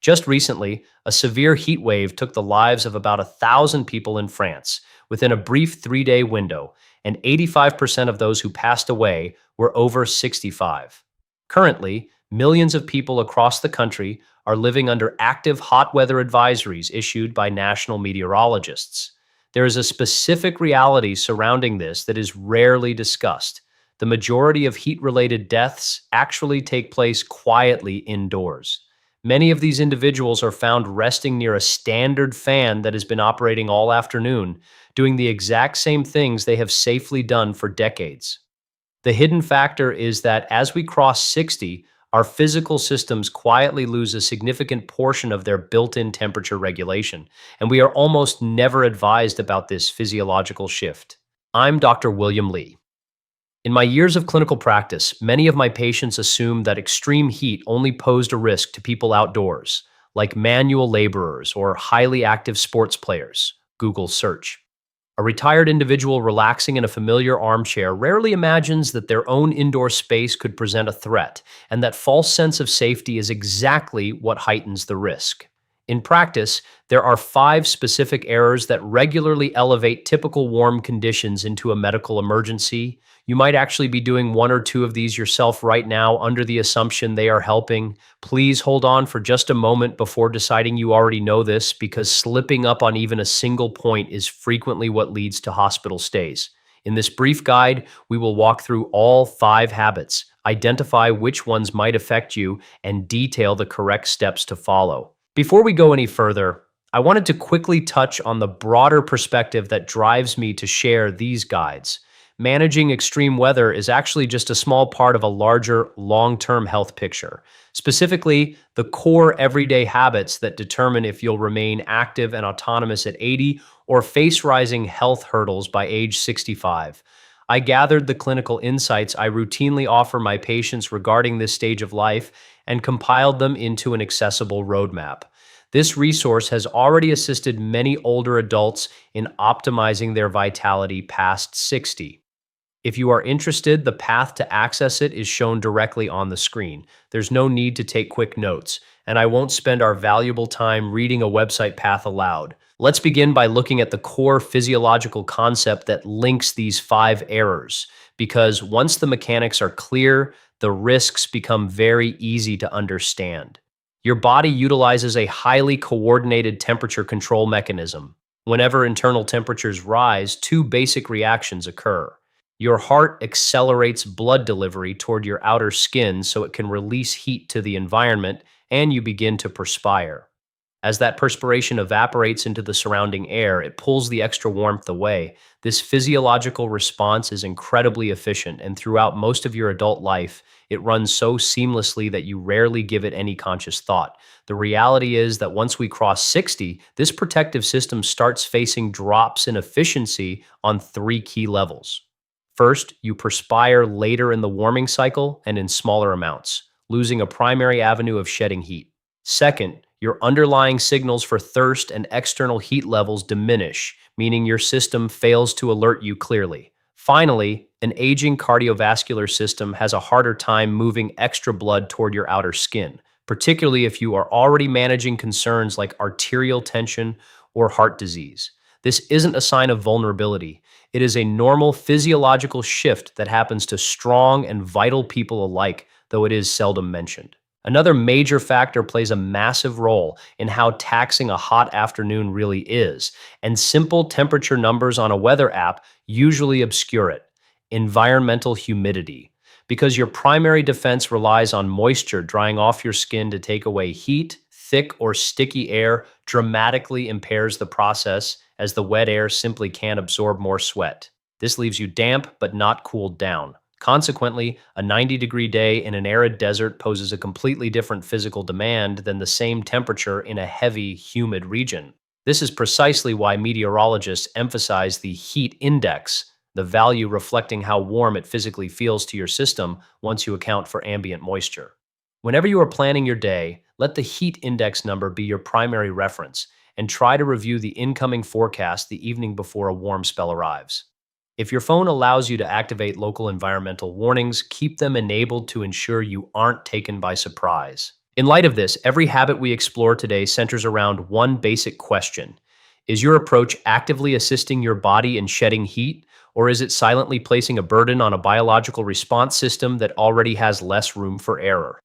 Just recently, a severe heat wave took the lives of about 1,000 people in France within a brief 3 day window, and 85% of those who passed away were over 65. Currently, millions of people across the country are living under active hot weather advisories issued by national meteorologists. There is a specific reality surrounding this that is rarely discussed. The majority of heat related deaths actually take place quietly indoors. Many of these individuals are found resting near a standard fan that has been operating all afternoon, doing the exact same things they have safely done for decades. The hidden factor is that as we cross 60, our physical systems quietly lose a significant portion of their built in temperature regulation, and we are almost never advised about this physiological shift. I'm Dr. William Lee. In my years of clinical practice, many of my patients assumed that extreme heat only posed a risk to people outdoors, like manual laborers or highly active sports players. Google search. A retired individual relaxing in a familiar armchair rarely imagines that their own indoor space could present a threat, and that false sense of safety is exactly what heightens the risk. In practice, there are 5 specific errors that regularly elevate typical warm conditions into a medical emergency. You might actually be doing 1 or 2 of these yourself right now under the assumption they are helping. Please hold on for just a moment before deciding you already know this, because slipping up on even a single point is frequently what leads to hospital stays. In this brief guide, we will walk through all 5 habits, identify which ones might affect you, and detail the correct steps to follow. Before we go any further, I wanted to quickly touch on the broader perspective that drives me to share these guides. Managing extreme weather is actually just a small part of a larger, long-term health picture. Specifically, the core everyday habits that determine if you'll remain active and autonomous at 80 or face rising health hurdles by age 65. I gathered the clinical insights I routinely offer my patients regarding this stage of life and compiled them into an accessible roadmap. This resource has already assisted many older adults in optimizing their vitality past 60. If you are interested, the path to access it is shown directly on the screen. There's no need to take quick notes, and I won't spend our valuable time reading a website path aloud. Let's begin by looking at the core physiological concept that links these 5 errors, because once the mechanics are clear, the risks become very easy to understand. Your body utilizes a highly coordinated temperature control mechanism. Whenever internal temperatures rise, 2 basic reactions occur. Your heart accelerates blood delivery toward your outer skin so it can release heat to the environment, and you begin to perspire. As that perspiration evaporates into the surrounding air, it pulls the extra warmth away. This physiological response is incredibly efficient, and throughout most of your adult life, it runs so seamlessly that you rarely give it any conscious thought. The reality is that once we cross 60, this protective system starts facing drops in efficiency on 3 key levels. First, you perspire later in the warming cycle and in smaller amounts, losing a primary avenue of shedding heat. Second, your underlying signals for thirst and external heat levels diminish, meaning your system fails to alert you clearly. Finally, an aging cardiovascular system has a harder time moving extra blood toward your outer skin, particularly if you are already managing concerns like arterial tension or heart disease. This isn't a sign of vulnerability. It is a normal physiological shift that happens to strong and vital people alike, though it is seldom mentioned. Another major factor plays a massive role in how taxing a hot afternoon really is, and simple temperature numbers on a weather app usually obscure it: environmental humidity. Because your primary defense relies on moisture drying off your skin to take away heat, thick or sticky air dramatically impairs the process, as the wet air simply can't absorb more sweat. This leaves you damp but not cooled down. Consequently, a 90-degree day in an arid desert poses a completely different physical demand than the same temperature in a heavy, humid region. This is precisely why meteorologists emphasize the heat index, the value reflecting how warm it physically feels to your system once you account for ambient moisture. Whenever you are planning your day, let the heat index number be your primary reference, and try to review the incoming forecast the evening before a warm spell arrives. If your phone allows you to activate local environmental warnings, keep them enabled to ensure you aren't taken by surprise. In light of this, every habit we explore today centers around one basic question. Is your approach actively assisting your body in shedding heat, or is it silently placing a burden on a biological response system that already has less room for error?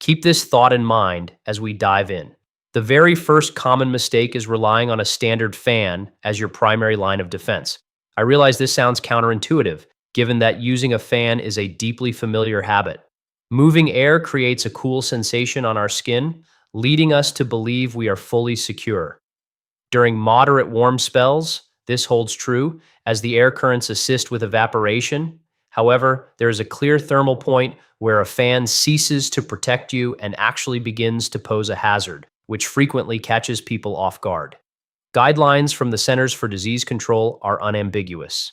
Keep this thought in mind as we dive in. The very first common mistake is relying on a standard fan as your primary line of defense. I realize this sounds counterintuitive, given that using a fan is a deeply familiar habit. Moving air creates a cool sensation on our skin, leading us to believe we are fully secure. During moderate warm spells, this holds true as the air currents assist with evaporation. However, there is a clear thermal point where a fan ceases to protect you and actually begins to pose a hazard, which frequently catches people off guard. Guidelines from the Centers for Disease Control are unambiguous.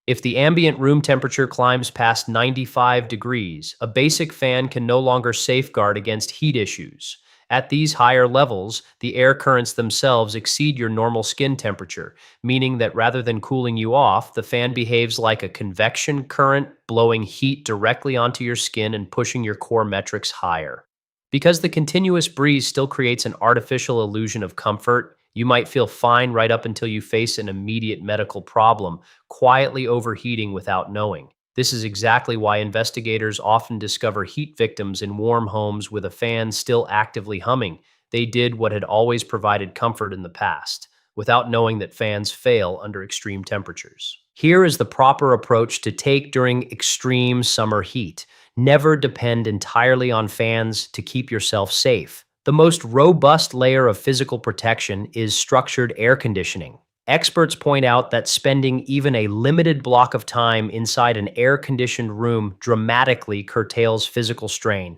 If the ambient room temperature climbs past 95 degrees, a basic fan can no longer safeguard against heat issues. At these higher levels, the air currents themselves exceed your normal skin temperature, meaning that rather than cooling you off, the fan behaves like a convection current, blowing heat directly onto your skin and pushing your core metrics higher. Because the continuous breeze still creates an artificial illusion of comfort, you might feel fine right up until you face an immediate medical problem, quietly overheating without knowing. This is exactly why investigators often discover heat victims in warm homes with a fan still actively humming. They did what had always provided comfort in the past, without knowing that fans fail under extreme temperatures. Here is the proper approach to take during extreme summer heat. Never depend entirely on fans to keep yourself safe. The most robust layer of physical protection is structured air conditioning. Experts point out that spending even a limited block of time inside an air-conditioned room dramatically curtails physical strain.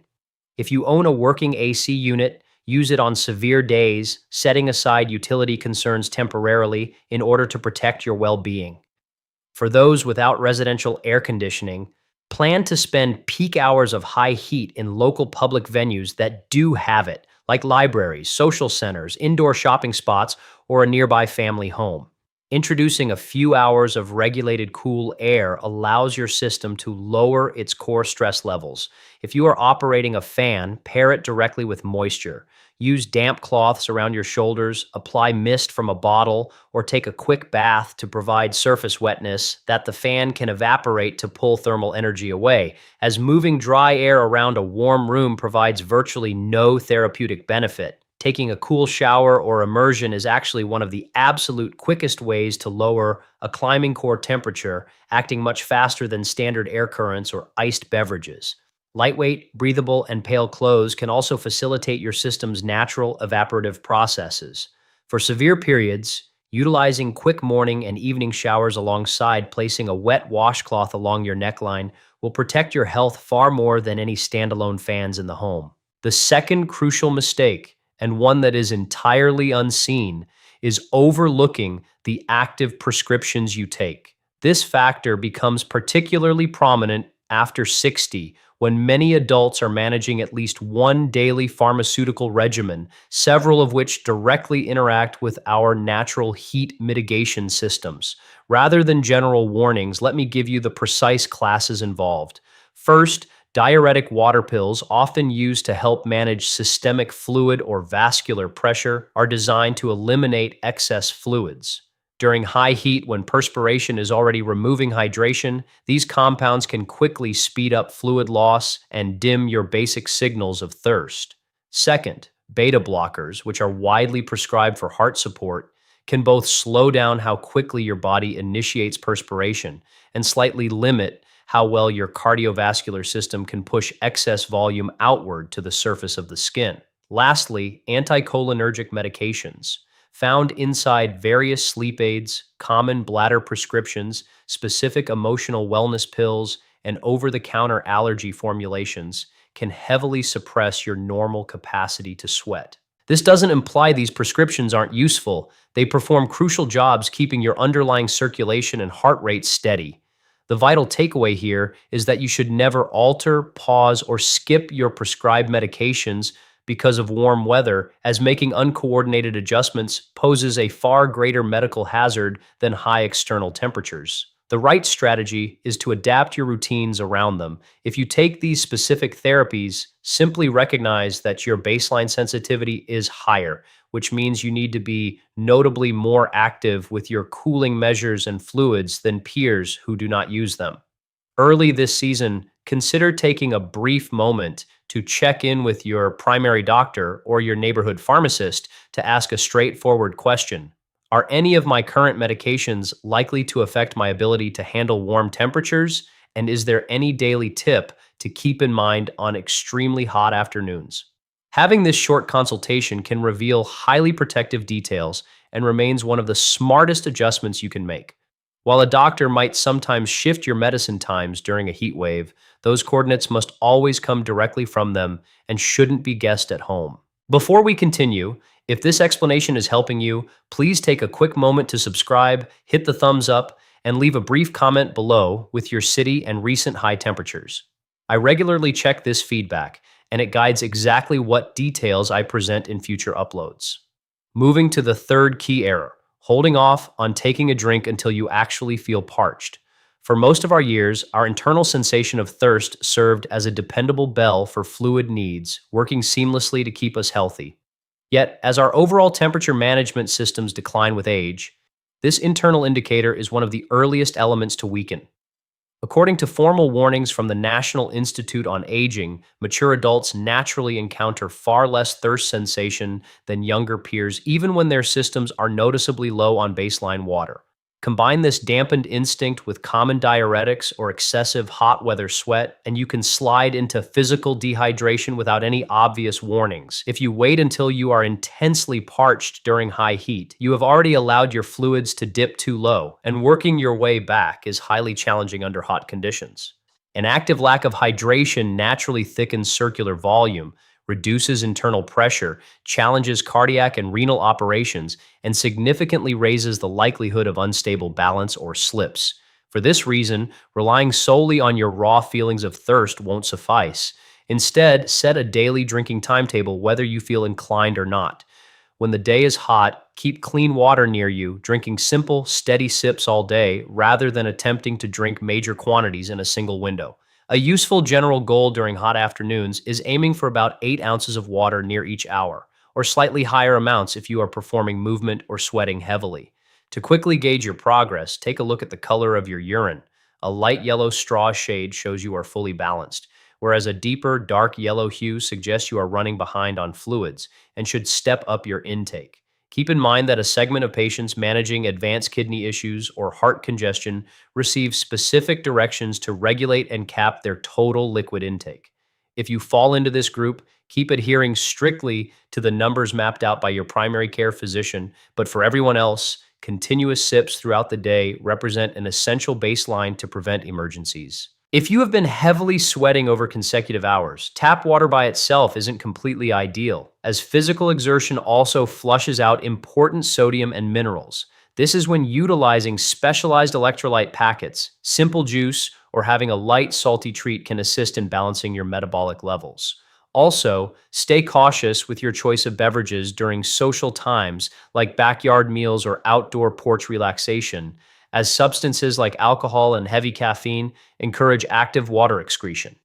If you own a working AC unit, use it on severe days, setting aside utility concerns temporarily in order to protect your well-being. For those without residential air conditioning, plan to spend peak hours of high heat in local public venues that do have it, like libraries, social centers, indoor shopping spots, or a nearby family home. Introducing a few hours of regulated cool air allows your system to lower its core stress levels. If you are operating a fan, pair it directly with moisture. Use damp cloths around your shoulders, apply mist from a bottle, or take a quick bath to provide surface wetness that the fan can evaporate to pull thermal energy away, as moving dry air around a warm room provides virtually no therapeutic benefit. Taking a cool shower or immersion is actually one of the absolute quickest ways to lower a climbing core temperature, acting much faster than standard air currents or iced beverages. Lightweight, breathable, and pale clothes can also facilitate your system's natural evaporative processes. For severe periods, utilizing quick morning and evening showers alongside placing a wet washcloth along your neckline will protect your health far more than any standalone fans in the home. The second crucial mistake, and one that is entirely unseen, is overlooking the active prescriptions you take. This factor becomes particularly prominent after 60, when many adults are managing at least one daily pharmaceutical regimen, several of which directly interact with our natural heat mitigation systems. Rather than general warnings, let me give you the precise classes involved. First, diuretic water pills, often used to help manage systemic fluid or vascular pressure, are designed to eliminate excess fluids. During high heat, when perspiration is already removing hydration, these compounds can quickly speed up fluid loss and dim your basic signals of thirst. Second, beta blockers, which are widely prescribed for heart support, can both slow down how quickly your body initiates perspiration and slightly limit how well your cardiovascular system can push excess volume outward to the surface of the skin. Lastly, anticholinergic medications, found inside various sleep aids, common bladder prescriptions, specific emotional wellness pills, and over-the-counter allergy formulations, can heavily suppress your normal capacity to sweat. This doesn't imply these prescriptions aren't useful. They perform crucial jobs keeping your underlying circulation and heart rate steady. The vital takeaway here is that you should never alter, pause, or skip your prescribed medications because of warm weather, as making uncoordinated adjustments poses a far greater medical hazard than high external temperatures. The right strategy is to adapt your routines around them. If you take these specific therapies, simply recognize that your baseline sensitivity is higher, which means you need to be notably more active with your cooling measures and fluids than peers who do not use them. Early this season, consider taking a brief moment to check in with your primary doctor or your neighborhood pharmacist to ask a straightforward question. Are any of my current medications likely to affect my ability to handle warm temperatures? And is there any daily tip to keep in mind on extremely hot afternoons? Having this short consultation can reveal highly protective details and remains one of the smartest adjustments you can make. While a doctor might sometimes shift your medicine times during a heat wave, those coordinates must always come directly from them and shouldn't be guessed at home. Before we continue, if this explanation is helping you, please take a quick moment to subscribe, hit the thumbs up, and leave a brief comment below with your city and recent high temperatures. I regularly check this feedback, and it guides exactly what details I present in future uploads. Moving to the third key error, holding off on taking a drink until you actually feel parched. For most of our years, our internal sensation of thirst served as a dependable bell for fluid needs, working seamlessly to keep us healthy. Yet, as our overall temperature management systems decline with age, this internal indicator is one of the earliest elements to weaken. According to formal warnings from the National Institute on Aging, mature adults naturally encounter far less thirst sensation than younger peers, even when their systems are noticeably low on baseline water. Combine this dampened instinct with common diuretics or excessive hot weather sweat, and you can slide into physical dehydration without any obvious warnings. If you wait until you are intensely parched during high heat, you have already allowed your fluids to dip too low, and working your way back is highly challenging under hot conditions. An active lack of hydration naturally thickens circular volume, reduces internal pressure, challenges cardiac and renal operations, and significantly raises the likelihood of unstable balance or slips. For this reason, relying solely on your raw feelings of thirst won't suffice. Instead, set a daily drinking timetable whether you feel inclined or not. When the day is hot, keep clean water near you, drinking simple, steady sips all day rather than attempting to drink major quantities in a single window. A useful general goal during hot afternoons is aiming for about 8 ounces of water near each hour, or slightly higher amounts if you are performing movement or sweating heavily. To quickly gauge your progress, take a look at the color of your urine. A light yellow straw shade shows you are fully balanced, whereas a deeper, dark yellow hue suggests you are running behind on fluids and should step up your intake. Keep in mind that a segment of patients managing advanced kidney issues or heart congestion receive specific directions to regulate and cap their total liquid intake. If you fall into this group, keep adhering strictly to the numbers mapped out by your primary care physician, but for everyone else, continuous sips throughout the day represent an essential baseline to prevent emergencies. If you have been heavily sweating over consecutive hours, tap water by itself isn't completely ideal, as physical exertion also flushes out important sodium and minerals. This is when utilizing specialized electrolyte packets, simple juice, or having a light salty treat can assist in balancing your metabolic levels. Also, stay cautious with your choice of beverages during social times like backyard meals or outdoor porch relaxation, as substances like alcohol and heavy caffeine encourage active water excretion.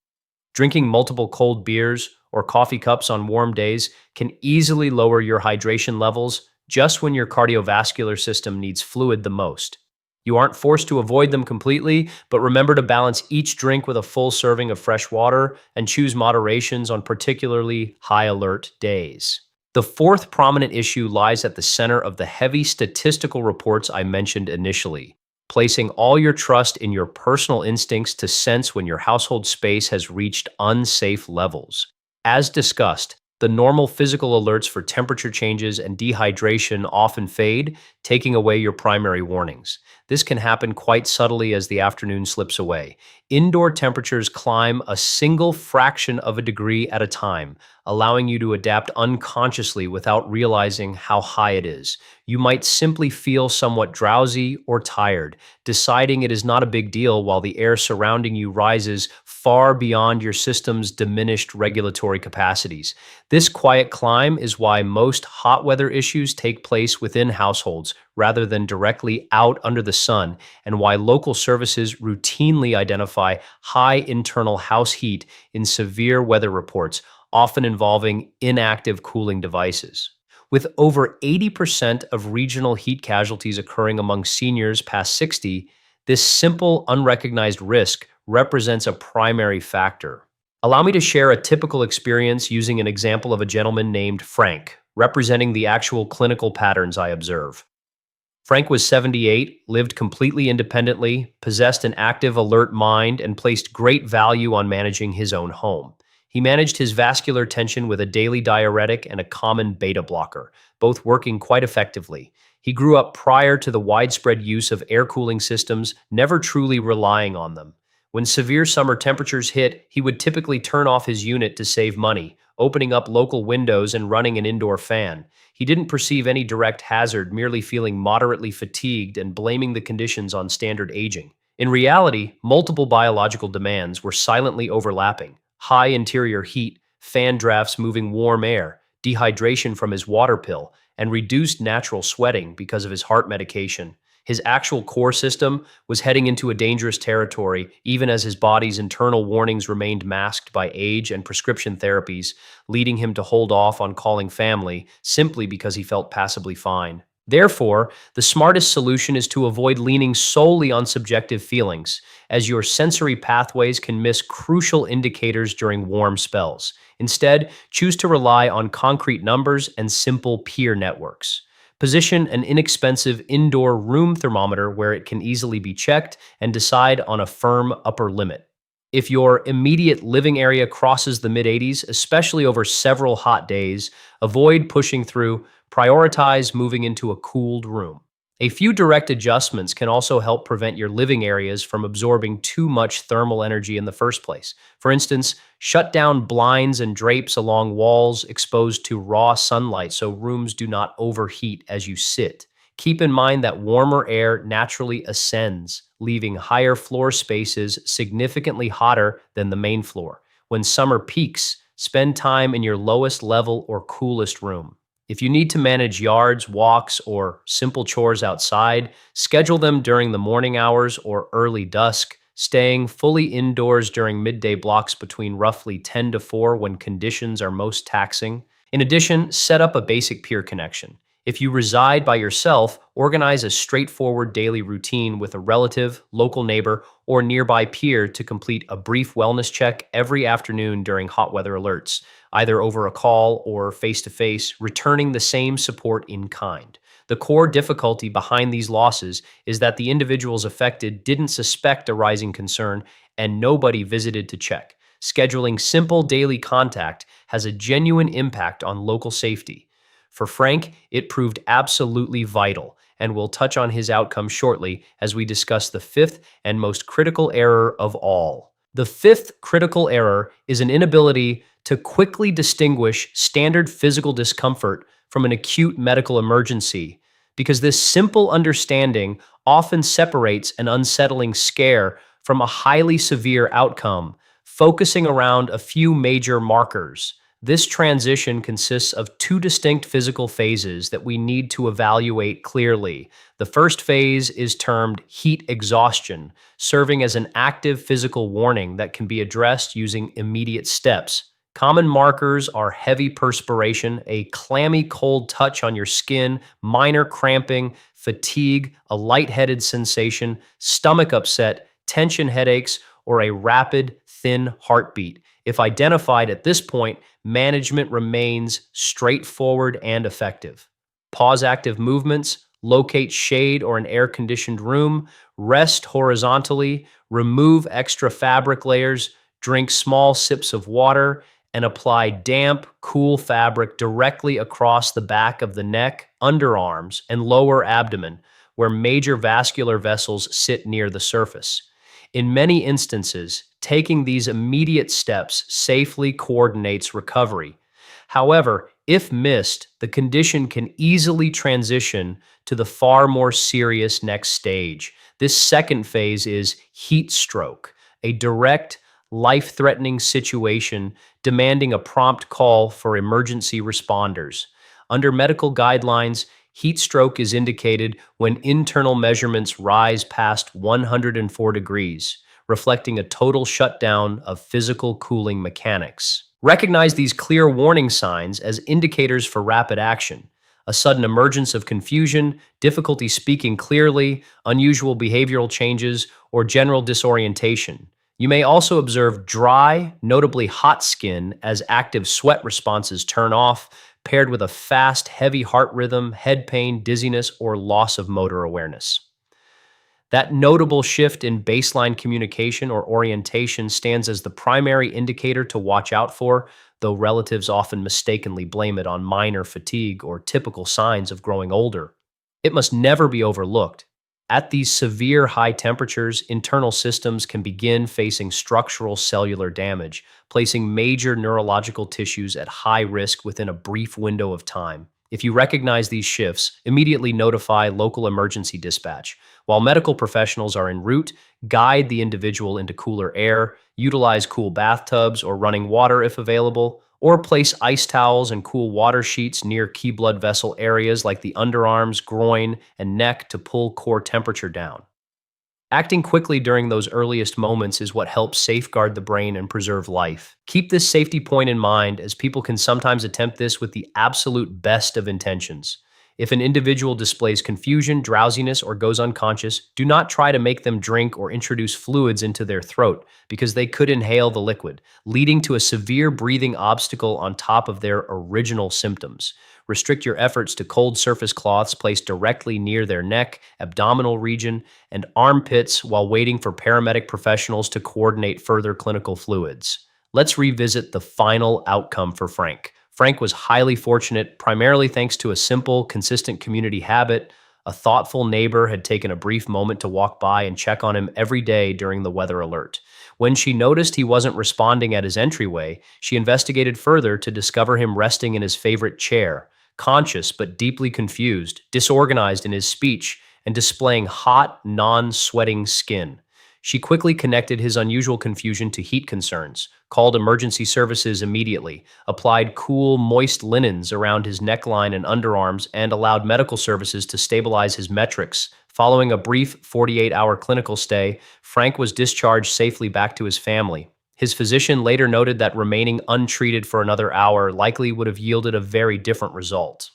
Drinking multiple cold beers or coffee cups on warm days can easily lower your hydration levels just when your cardiovascular system needs fluid the most. You aren't forced to avoid them completely, but remember to balance each drink with a full serving of fresh water and choose moderations on particularly high alert days. The fourth prominent issue lies at the center of the heavy statistical reports I mentioned initially, placing all your trust in your personal instincts to sense when your household space has reached unsafe levels. As discussed, the normal physical alerts for temperature changes and dehydration often fade, taking away your primary warnings. This can happen quite subtly as the afternoon slips away. Indoor temperatures climb a single fraction of a degree at a time, allowing you to adapt unconsciously without realizing how high it is. You might simply feel somewhat drowsy or tired, deciding it is not a big deal while the air surrounding you rises far beyond your system's diminished regulatory capacities. This quiet climb is why most hot weather issues take place within households rather than directly out under the sun and why local services routinely identify high internal house heat in severe weather reports, often involving inactive cooling devices. With over 80% of regional heat casualties occurring among seniors past 60, this simple, unrecognized risk represents a primary factor. Allow me to share a typical experience using an example of a gentleman named Frank, representing the actual clinical patterns I observe. Frank was 78, lived completely independently, possessed an active, alert mind, and placed great value on managing his own home. He managed his vascular tension with a daily diuretic and a common beta blocker, both working quite effectively. He grew up prior to the widespread use of air cooling systems, never truly relying on them. When severe summer temperatures hit, he would typically turn off his unit to save money, opening up local windows and running an indoor fan. He didn't perceive any direct hazard, merely feeling moderately fatigued and blaming the conditions on standard aging. In reality, multiple biological demands were silently overlapping: high interior heat, fan drafts moving warm air, dehydration from his water pill, and reduced natural sweating because of his heart medication. His actual core system was heading into a dangerous territory, even as his body's internal warnings remained masked by age and prescription therapies, leading him to hold off on calling family simply because he felt passably fine. Therefore, the smartest solution is to avoid leaning solely on subjective feelings, as your sensory pathways can miss crucial indicators during warm spells. Instead, choose to rely on concrete numbers and simple peer networks. Position an inexpensive indoor room thermometer where it can easily be checked and decide on a firm upper limit. If your immediate living area crosses the mid 80s, especially over several hot days, avoid pushing through, prioritize moving into a cooled room. A few direct adjustments can also help prevent your living areas from absorbing too much thermal energy in the first place. For instance, shut down blinds and drapes along walls exposed to raw sunlight so rooms do not overheat as you sit. Keep in mind that warmer air naturally ascends, leaving higher floor spaces significantly hotter than the main floor. When summer peaks, spend time in your lowest level or coolest room. If you need to manage yards, walks, or simple chores outside, schedule them during the morning hours or early dusk, staying fully indoors during midday blocks between roughly 10 to 4 when conditions are most taxing. In addition, set up a basic peer connection. If you reside by yourself, organize a straightforward daily routine with a relative, local neighbor, or nearby peer to complete a brief wellness check every afternoon during hot weather alerts, either over a call or face-to-face, returning the same support in kind. The core difficulty behind these losses is that the individuals affected didn't suspect a rising concern and nobody visited to check. Scheduling simple daily contact has a genuine impact on local safety. For Frank, it proved absolutely vital, and we'll touch on his outcome shortly as we discuss the fifth and most critical error of all. The fifth critical error is an inability to quickly distinguish standard physical discomfort from an acute medical emergency, because this simple understanding often separates an unsettling scare from a highly severe outcome, focusing around a few major markers. This transition consists of two distinct physical phases that we need to evaluate clearly. The first phase is termed heat exhaustion, serving as an active physical warning that can be addressed using immediate steps. Common markers are heavy perspiration, a clammy cold touch on your skin, minor cramping, fatigue, a lightheaded sensation, stomach upset, tension headaches, or a rapid, thin heartbeat. If identified at this point, management remains straightforward and effective. Pause active movements, locate shade or an air-conditioned room, rest horizontally, remove extra fabric layers, drink small sips of water, and apply damp, cool fabric directly across the back of the neck, underarms, and lower abdomen, where major vascular vessels sit near the surface. In many instances, taking these immediate steps safely coordinates recovery. However, if missed, the condition can easily transition to the far more serious next stage. This second phase is heat stroke, a direct, life-threatening situation demanding a prompt call for emergency responders. Under medical guidelines, Heat stroke is indicated when internal measurements rise past 104 degrees, reflecting a total shutdown of physical cooling mechanics. Recognize these clear warning signs as indicators for rapid action. A sudden emergence of confusion, difficulty speaking clearly, unusual behavioral changes, or general disorientation. You may also observe dry, notably hot skin as active sweat responses turn off, paired with a fast, heavy heart rhythm, head pain, dizziness, or loss of motor awareness. That notable shift in baseline communication or orientation stands as the primary indicator to watch out for, though relatives often mistakenly blame it on minor fatigue or typical signs of growing older. It must never be overlooked. At these severe high temperatures, internal systems can begin facing structural cellular damage, placing major neurological tissues at high risk within a brief window of time. If you recognize these shifts, immediately notify local emergency dispatch. While medical professionals are en route, guide the individual into cooler air, utilize cool bathtubs or running water if available, or place ice towels and cool water sheets near key blood vessel areas like the underarms, groin, and neck to pull core temperature down. Acting quickly during those earliest moments is what helps safeguard the brain and preserve life. Keep this safety point in mind, as people can sometimes attempt this with the absolute best of intentions. If an individual displays confusion, drowsiness, or goes unconscious, do not try to make them drink or introduce fluids into their throat, because they could inhale the liquid, leading to a severe breathing obstacle on top of their original symptoms. Restrict your efforts to cold surface cloths placed directly near their neck, abdominal region, and armpits while waiting for paramedic professionals to coordinate further clinical fluids. Let's revisit the final outcome for Frank. Frank was highly fortunate, primarily thanks to a simple, consistent community habit. A thoughtful neighbor had taken a brief moment to walk by and check on him every day during the weather alert. When she noticed he wasn't responding at his entryway, she investigated further to discover him resting in his favorite chair, conscious but deeply confused, disorganized in his speech, and displaying hot, non-sweating skin. She quickly connected his unusual confusion to heat concerns, called emergency services immediately, applied cool, moist linens around his neckline and underarms, and allowed medical services to stabilize his metrics. Following a brief 48-hour clinical stay, Frank was discharged safely back to his family. His physician later noted that remaining untreated for another hour likely would have yielded a very different result.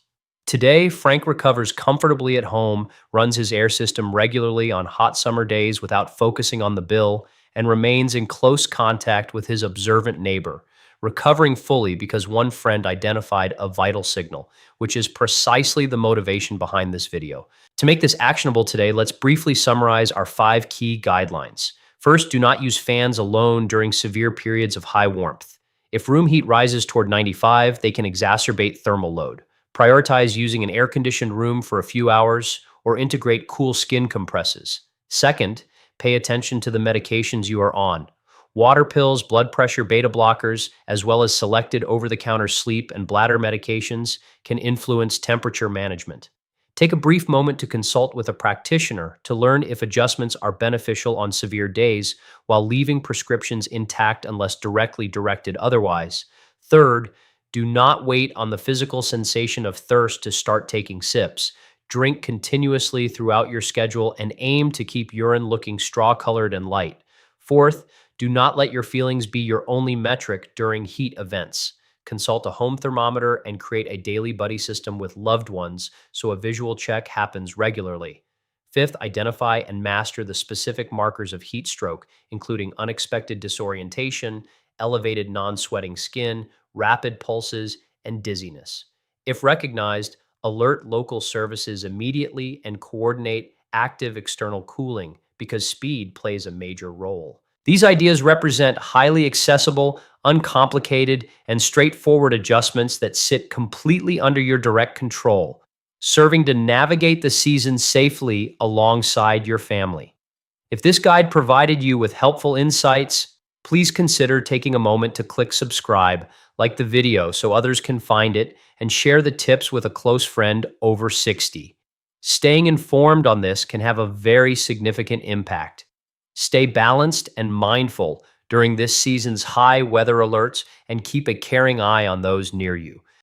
Today, Frank recovers comfortably at home, runs his air system regularly on hot summer days without focusing on the bill, and remains in close contact with his observant neighbor, recovering fully because one friend identified a vital signal, which is precisely the motivation behind this video. To make this actionable today, let's briefly summarize our 5 key guidelines. First, do not use fans alone during severe periods of high warmth. If room heat rises toward 95, they can exacerbate thermal load. Prioritize using an air-conditioned room for a few hours or integrate cool skin compresses. Second, pay attention to the medications you are on. Water pills, blood pressure beta blockers, as well as selected over-the-counter sleep and bladder medications can influence temperature management. Take a brief moment to consult with a practitioner to learn if adjustments are beneficial on severe days while leaving prescriptions intact unless directly directed otherwise. Third, do not wait on the physical sensation of thirst to start taking sips. Drink continuously throughout your schedule and aim to keep urine looking straw-colored and light. Fourth, do not let your feelings be your only metric during heat events. Consult a home thermometer and create a daily buddy system with loved ones so a visual check happens regularly. Fifth, identify and master the specific markers of heat stroke, including unexpected disorientation, elevated non-sweating skin, rapid pulses, and dizziness. If recognized, alert local services immediately and coordinate active external cooling because speed plays a major role. These ideas represent highly accessible, uncomplicated, and straightforward adjustments that sit completely under your direct control, serving to navigate the season safely alongside your family. If this guide provided you with helpful insights, please consider taking a moment to click subscribe, like the video so others can find it, and share the tips with a close friend over 60. Staying informed on this can have a very significant impact. Stay balanced and mindful during this season's high weather alerts and keep a caring eye on those near you.